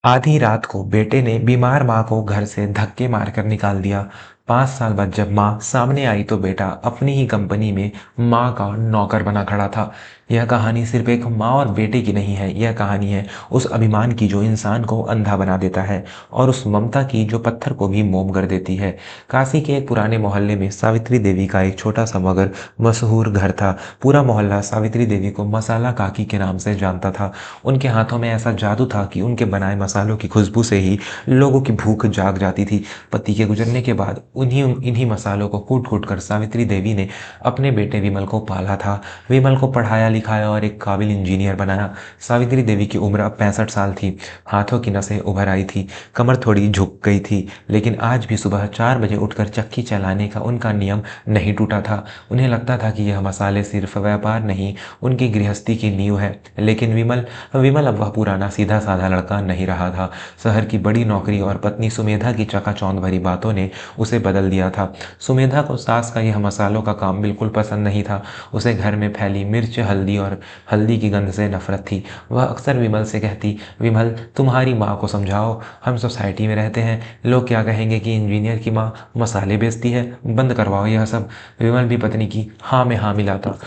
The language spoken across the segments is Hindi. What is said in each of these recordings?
आधी रात को बेटे ने बीमार माँ को घर से धक्के मारकर निकाल दिया। 5 साल बाद जब माँ सामने आई तो बेटा अपनी ही कंपनी में माँ का नौकर बना खड़ा था। यह कहानी सिर्फ एक माँ और बेटे की नहीं है, यह कहानी है उस अभिमान की जो इंसान को अंधा बना देता है और उस ममता की जो पत्थर को भी मोम कर देती है। काशी के एक पुराने मोहल्ले में सावित्री देवी का एक छोटा सा मगर मशहूर घर था। पूरा मोहल्ला सावित्री देवी को मसाला काकी के नाम से जानता था। उनके हाथों में ऐसा जादू था कि उनके बनाए मसालों की खुशबू से ही लोगों की भूख जाग जाती थी। पति के गुजरने के बाद उन्हीं इन्हीं मसालों को कूट कूट कर सावित्री देवी ने अपने बेटे विमल को पाला था। विमल को पढ़ाया लिखाया और एक काबिल इंजीनियर बनाया। सावित्री देवी की उम्र अब 65 साल थी। हाथों की नसें उभर आई थी, कमर थोड़ी झुक गई थी, लेकिन आज भी सुबह 4 बजे उठकर चक्की चलाने का उनका नियम नहीं टूटा था। उन्हें लगता था कि यह मसाले सिर्फ व्यापार नहीं, उनकी गृहस्थी की नींव है। लेकिन विमल विमल अब वह पुराना सीधा साधा लड़का नहीं रहा था। शहर की बड़ी नौकरी और पत्नी सुमेधा की चकाचौंध भरी बातों ने उसे बदल दिया था। सुमेधा को सास का यह मसालों का काम बिल्कुल पसंद नहीं था। उसे घर में फैली मिर्च, हल्दी और हल्दी की गंध से नफरत थी। वह अक्सर विमल से कहती, विमल तुम्हारी माँ को समझाओ, हम सोसाइटी में रहते हैं, लोग क्या कहेंगे कि इंजीनियर की माँ मसाले बेचती है, बंद करवाओ यह सब। विमल भी पत्नी की हाँ में हाँ मिलाता।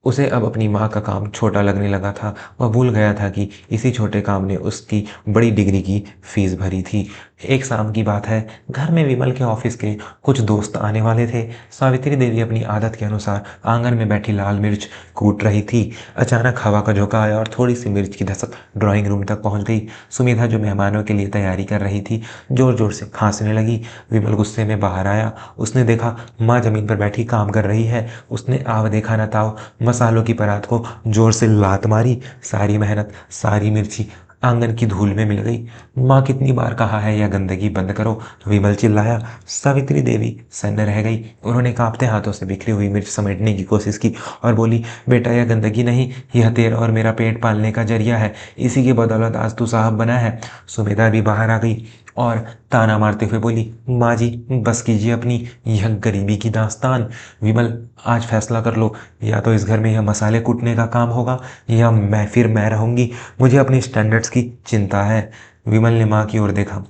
उसे अब अपनी माँ का काम छोटा लगने लगा था। वह भूल गया था कि इसी छोटे काम ने उसकी बड़ी डिग्री की फीस भरी थी। एक शाम की बात है, घर में विमल के ऑफिस के कुछ दोस्त आने वाले थे। सावित्री देवी अपनी आदत के अनुसार आंगन में बैठी लाल मिर्च कूट रही थी। अचानक हवा का झोंका आया और थोड़ी सी मिर्च की धसक ड्राइंग रूम तक पहुंच गई। सुमेधा जो मेहमानों के लिए तैयारी कर रही थी, जोर जोर से खांसने लगी। विमल गुस्से में बाहर आया। उसने देखा माँ जमीन पर बैठी काम कर रही है। उसने आव देखा न ताव मसालों की परात को जोर से लात मारी। सारी मेहनत, सारी मिर्ची आंगन की धूल में मिल गई। माँ कितनी बार कहा है यह गंदगी बंद करो, विमल चिल्लाया। सावित्री देवी सन्न रह गई। उन्होंने कांपते हाथों से बिखरी हुई मिर्च समेटने की कोशिश की और बोली, बेटा यह गंदगी नहीं, यह तेरा और मेरा पेट पालने का जरिया है। इसी की बदौलत आज तू साहब बना है। सुमेधा भी बाहर आ गई और ताना मारते हुए बोली, माँ जी बस कीजिए अपनी, यह गरीबी की दास्तान। विमल आज फैसला कर लो, या तो इस घर में यह मसाले कूटने का काम होगा या मैं रहूंगी। मुझे अपनी स्टैंडर्ड्स की चिंता है। विमल ने माँ की ओर देखा।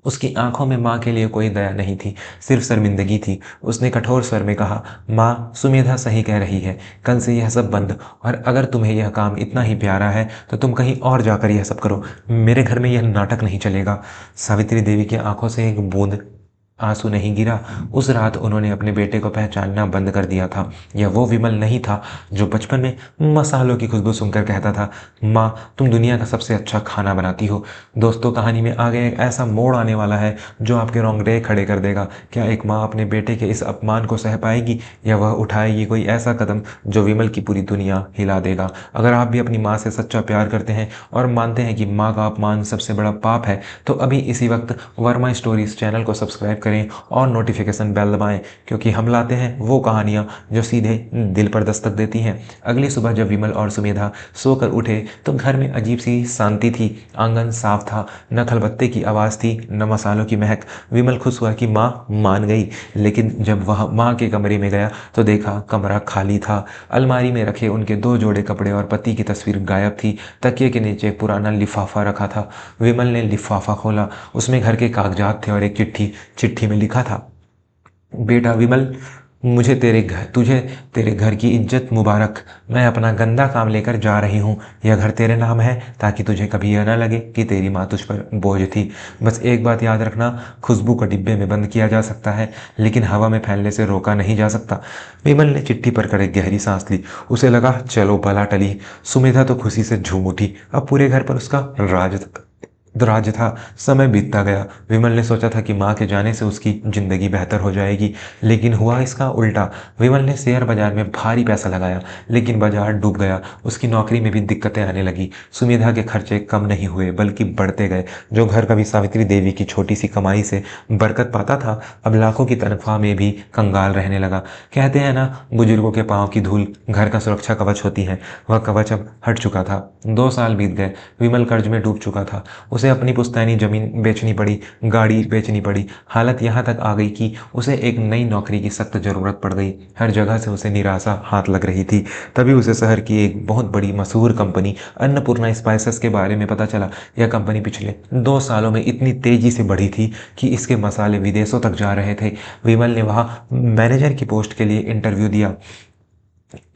उसकी आंखों में माँ के लिए कोई दया नहीं थी, सिर्फ शर्मिंदगी थी। उसने कठोर स्वर में कहा, माँ सुमेधा सही कह रही है, कल से यह सब बंद। और अगर तुम्हें यह काम इतना ही प्यारा है तो तुम कहीं और जाकर यह सब करो, मेरे घर में यह नाटक नहीं चलेगा। सावित्री देवी की आंखों से एक बूंद आंसू नहीं गिरा। उस रात उन्होंने अपने बेटे को पहचानना बंद कर दिया था। यह वो विमल नहीं था जो बचपन में मसालों की खुशबू सुनकर कहता था, माँ तुम दुनिया का सबसे अच्छा खाना बनाती हो। दोस्तों, कहानी में आगे एक ऐसा मोड़ आने वाला है जो आपके रोंगटे खड़े कर देगा। क्या एक माँ अपने बेटे के इस अपमान को सह पाएगी, या वह उठाएगी कोई ऐसा कदम जो विमल की पूरी दुनिया हिला देगा? अगर आप भी अपनी माँ से सच्चा प्यार करते हैं और मानते हैं कि माँ का अपमान सबसे बड़ा पाप है, तो अभी इसी वक्त वर्मा स्टोरीज चैनल को सब्सक्राइब करें और नोटिफिकेशन बेल दबाएं, क्योंकि हम लाते हैं वो कहानियां जो सीधे दिल पर दस्तक देती हैं। अगली सुबह जब विमल और सुमेधा सोकर उठे तो घर में अजीब सी शांति थी। आंगन साफ था, न खलबत्ते की आवाज़ थी, न मसालों की महक। विमल खुश हुआ कि माँ मान गई, लेकिन जब वह माँ के कमरे में गया तो देखा कमरा खाली था। अलमारी में रखे उनके 2 जोड़े कपड़े और पति की तस्वीर गायब थी। तकिए के नीचे एक पुराना लिफाफा रखा था। विमल ने लिफाफा खोला। उसमें घर के कागजात थे और एक चिट्ठी। चिट्ठी में लिखा था, बेटा विमल, मुझे तुझे तेरे घर की इज्जत मुबारक। मैं अपना गंदा काम लेकर जा रही हूँ। यह घर तेरे नाम है ताकि तुझे कभी यह ना लगे कि तेरी माँ तुझ पर बोझ थी। बस एक बात याद रखना, खुशबू को डिब्बे में बंद किया जा सकता है, लेकिन हवा में फैलने से रोका नहीं जा सकता। विमल ने चिट्ठी पर कर एक गहरी सांस ली। उसे लगा चलो बला टली। सुमेधा तो खुशी से झूम उठी। अब पूरे घर पर उसका राज था। समय बीतता गया। विमल ने सोचा था कि माँ के जाने से उसकी जिंदगी बेहतर हो जाएगी, लेकिन हुआ इसका उल्टा। विमल ने शेयर बाजार में भारी पैसा लगाया, लेकिन बाजार डूब गया। उसकी नौकरी में भी दिक्कतें आने लगी। सुमेधा के खर्चे कम नहीं हुए बल्कि बढ़ते गए। जो घर कभी सावित्री देवी की छोटी सी कमाई से बरकत पाता था, अब लाखों की तनख्वाह में भी कंगाल रहने लगा। कहते हैं ना, बुजुर्गों के पाँव की धूल घर का सुरक्षा कवच होती है। वह कवच अब हट चुका था। 2 साल बीत गए। विमल कर्ज में डूब चुका था। उसे अपनी पुश्तैनी ज़मीन बेचनी पड़ी, गाड़ी बेचनी पड़ी। हालत यहाँ तक आ गई कि उसे एक नई नौकरी की सख्त ज़रूरत पड़ गई। हर जगह से उसे निराशा हाथ लग रही थी। तभी उसे शहर की एक बहुत बड़ी मशहूर कंपनी अन्नपूर्णा स्पाइसेस के बारे में पता चला। यह कंपनी पिछले 2 सालों में इतनी तेज़ी से बढ़ी थी कि इसके मसाले विदेशों तक जा रहे थे। विमल ने वहाँ मैनेजर की पोस्ट के लिए इंटरव्यू दिया।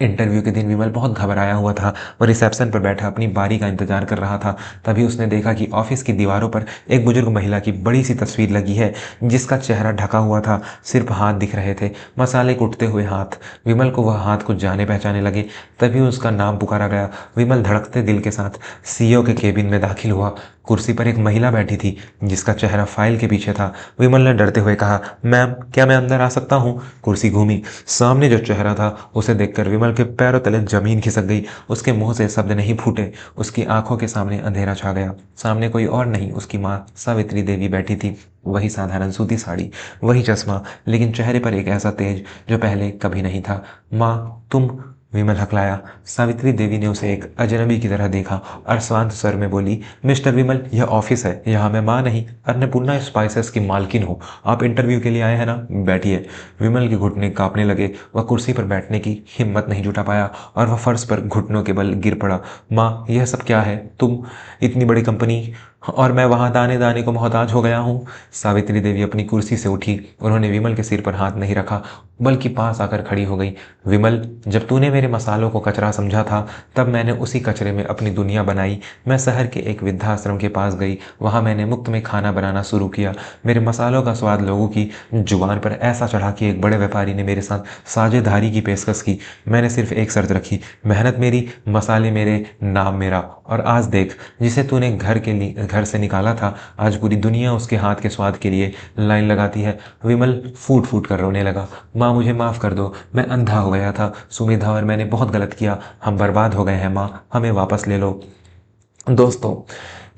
इंटरव्यू के दिन विमल बहुत घबराया हुआ था। वो रिसेप्शन पर बैठा अपनी बारी का इंतजार कर रहा था। तभी उसने देखा कि ऑफिस की दीवारों पर एक बुजुर्ग महिला की बड़ी सी तस्वीर लगी है, जिसका चेहरा ढका हुआ था, सिर्फ हाथ दिख रहे थे, मसाले कुटते हुए हाथ। विमल को वह हाथ कुछ जाने पहचाने लगे। तभी उसका नाम पुकारा गया। विमल धड़कते दिल के साथ सीईओ के केबिन में दाखिल हुआ। कुर्सी पर एक महिला बैठी थी, जिसका चेहरा फाइल के पीछे था। विमल ने डरते हुए कहा, मैम, क्या मैं अंदर आ सकता हूँ? कुर्सी घूमी। सामने जो चेहरा था उसे देखकर विमल के पैरों तले जमीन खिसक गई। उसके मुंह से शब्द नहीं फूटे। उसकी आंखों के सामने अंधेरा छा गया। सामने कोई और नहीं, उसकी माँ सावित्री देवी बैठी थी। वही साधारण सूती साड़ी, वही चश्मा, लेकिन चेहरे पर एक ऐसा तेज जो पहले कभी नहीं था। माँ, तुम? विमल हकलाया। सावित्री देवी ने उसे एक अजनबी की तरह देखा और शांत स्वर में बोली, मिस्टर विमल, यह ऑफिस है, यहाँ मैं माँ नहीं, अन्नपूर्णा स्पाइसेस की मालकिन हूँ। आप इंटरव्यू के लिए आए हैं ना? बैठिए। विमल के घुटने कांपने लगे। वह कुर्सी पर बैठने की हिम्मत नहीं जुटा पाया और वह फर्श पर घुटनों के बल गिर पड़ा। माँ, यह सब क्या है? तुम, इतनी बड़ी कंपनी, और मैं वहाँ दाने दाने को मोहताज हो गया हूँ। सावित्री देवी अपनी कुर्सी से उठी। उन्होंने विमल के सिर पर हाथ नहीं रखा, बल्कि पास आकर खड़ी हो गई। विमल, जब तूने मेरे मसालों को कचरा समझा था, तब मैंने उसी कचरे में अपनी दुनिया बनाई। मैं शहर के एक वृद्धाश्रम के पास गई। वहाँ मैंने मुफ्त में खाना बनाना शुरू किया। मेरे मसालों का स्वाद लोगों की जुबान पर ऐसा चढ़ा कि एक बड़े व्यापारी ने मेरे साथ साझेदारी की पेशकश की। मैंने सिर्फ एक शर्त रखी, मेहनत मेरी, मसाले मेरे, नाम मेरा। और आज देख, जिसे तूने घर से निकाला था, आज पूरी दुनिया उसके हाथ के स्वाद के लिए लाइन लगाती है। विमल फूट फूट कर रोने लगा। माँ, मुझे माफ़ कर दो, मैं अंधा हो गया था। सुमेधा और मैंने बहुत गलत किया। हम बर्बाद हो गए हैं माँ, हमें वापस ले लो। दोस्तों,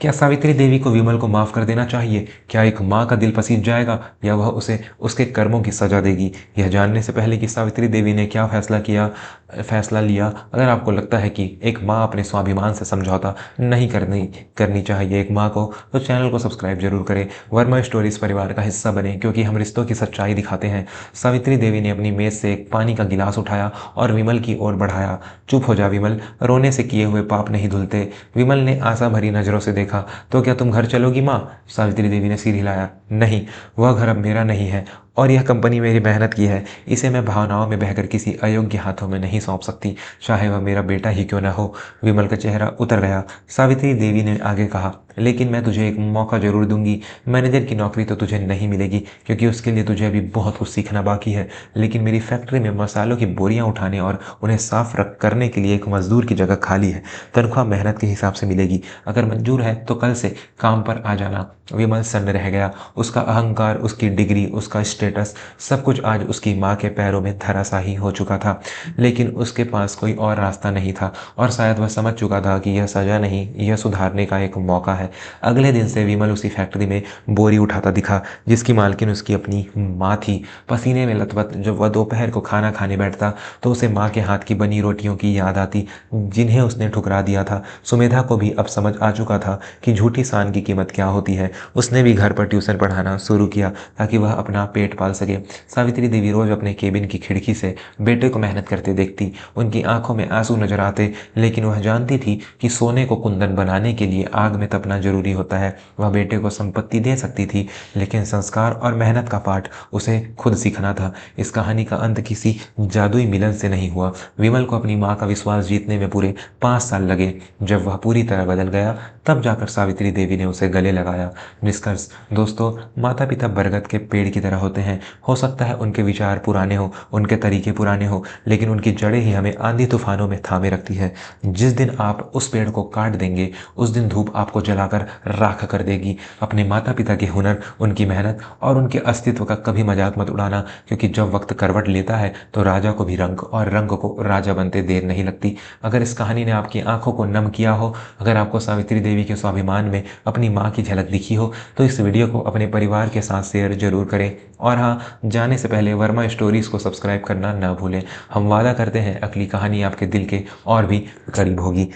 क्या सावित्री देवी को विमल को माफ कर देना चाहिए? क्या एक माँ का दिल पसीज जाएगा, या वह उसे उसके कर्मों की सजा देगी? यह जानने से पहले कि सावित्री देवी ने क्या फैसला लिया, अगर आपको लगता है कि एक माँ अपने स्वाभिमान से समझौता नहीं करनी चाहिए एक माँ को, तो चैनल को सब्सक्राइब जरूर करें। वर्मा स्टोरीज परिवार का हिस्सा बने, क्योंकि हम रिश्तों की सच्चाई दिखाते हैं। सावित्री देवी ने अपनी मेज से एक पानी का गिलास उठाया और विमल की ओर बढ़ाया। चुप हो जा विमल, रोने से किए हुए पाप नहीं धुलते। विमल ने आशा भरी नजरों से देखा। तो क्या तुम घर चलोगी माँ? सावित्री देवी ने सिर हिलाया। नहीं, वह घर अब मेरा नहीं है, और यह कंपनी मेरी मेहनत की है। इसे मैं भावनाओं में बहकर किसी अयोग्य हाथों में नहीं सौंप सकती, चाहे वह मेरा बेटा ही क्यों न हो। विमल का चेहरा उतर गया। सावित्री देवी ने आगे कहा, लेकिन मैं तुझे एक मौका जरूर दूंगी। मैनेजर की नौकरी तो तुझे नहीं मिलेगी, क्योंकि उसके लिए तुझे अभी बहुत कुछ सीखना बाकी है। लेकिन मेरी फैक्ट्री में मसालों की बोरियां उठाने और उन्हें साफ रख करने के लिए एक मजदूर की जगह खाली है। तनख्वाह मेहनत के हिसाब से मिलेगी। अगर मंजूर है तो कल से काम पर आ जाना। विमल सन्न रह गया। उसका अहंकार, उसकी डिग्री, उसका स्टेटस, सब कुछ आज उसकी माँ के पैरों में धराशायी हो चुका था। लेकिन उसके पास कोई और रास्ता नहीं था, और शायद वह समझ चुका था कि यह सजा नहीं, यह सुधारने का एक मौका है। अगले दिन से विमल उसी फैक्ट्री में बोरी उठाता दिखा, जिसकी मालकिन उसकी अपनी माँ थी। पसीने में लथपथ जब वह दोपहर को खाना खाने बैठता, तो उसे माँ के हाथ की बनी रोटियों की याद आती, जिन्हें उसने ठुकरा दिया था। सुमेधा को भी अब समझ आ चुका था कि झूठी शान की कीमत क्या होती है। उसने भी घर पर ट्यूशन पढ़ाना शुरू किया, ताकि वह अपना पेट पाल सके। सावित्री देवी रोज अपने केबिन की खिड़की से बेटे को मेहनत करते देखती। उनकी आंखों में आंसू नजर आते, लेकिन वह जानती थी कि सोने को कुंदन बनाने के लिए आग में तपना जरूरी होता है। वह बेटे को संपत्ति दे सकती थी, लेकिन संस्कार और मेहनत का पाठ उसे खुद सीखना था। इस कहानी का अंत किसी जादुई मिलन से नहीं हुआ। विमल को अपनी माँ का विश्वास जीतने में पूरे 5 साल लगे। जब वह पूरी तरह बदल गया, तब जाकर सावित्री देवी ने उसे गले लगाया। निष्कर्ष, दोस्तों, माता पिता बरगद के पेड़ की तरह होते हैं। हो सकता है उनके विचार पुराने हो, उनके तरीके पुराने हो, लेकिन उनकी जड़ें ही हमें आंधी तूफानों में थामे रखती है। जिस दिन आप उस पेड़ को काट देंगे, उस दिन धूप आपको जलाकर राख कर देगी। अपने माता पिता के हुनर, उनकी मेहनत और उनके अस्तित्व का कभी मजाक मत उड़ाना, क्योंकि जब वक्त करवट लेता है तो राजा को भी रंग, और रंग को राजा बनते देर नहीं लगती। अगर इस कहानी ने आपकी आंखों को नम किया हो, अगर आपको सावित्री देवी के स्वाभिमान में अपनी माँ की झलक दिखी हो, तो इस वीडियो को अपने परिवार के साथ शेयर जरूर करें। और हाँ, जाने से पहले वर्मा स्टोरीज को सब्सक्राइब करना ना भूलें। हम वादा करते हैं अगली कहानी आपके दिल के और भी करीब होगी।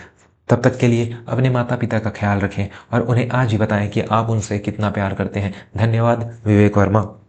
तब तक के लिए अपने माता पिता का ख्याल रखें और उन्हें आज ही बताएं कि आप उनसे कितना प्यार करते हैं। धन्यवाद, विवेक वर्मा।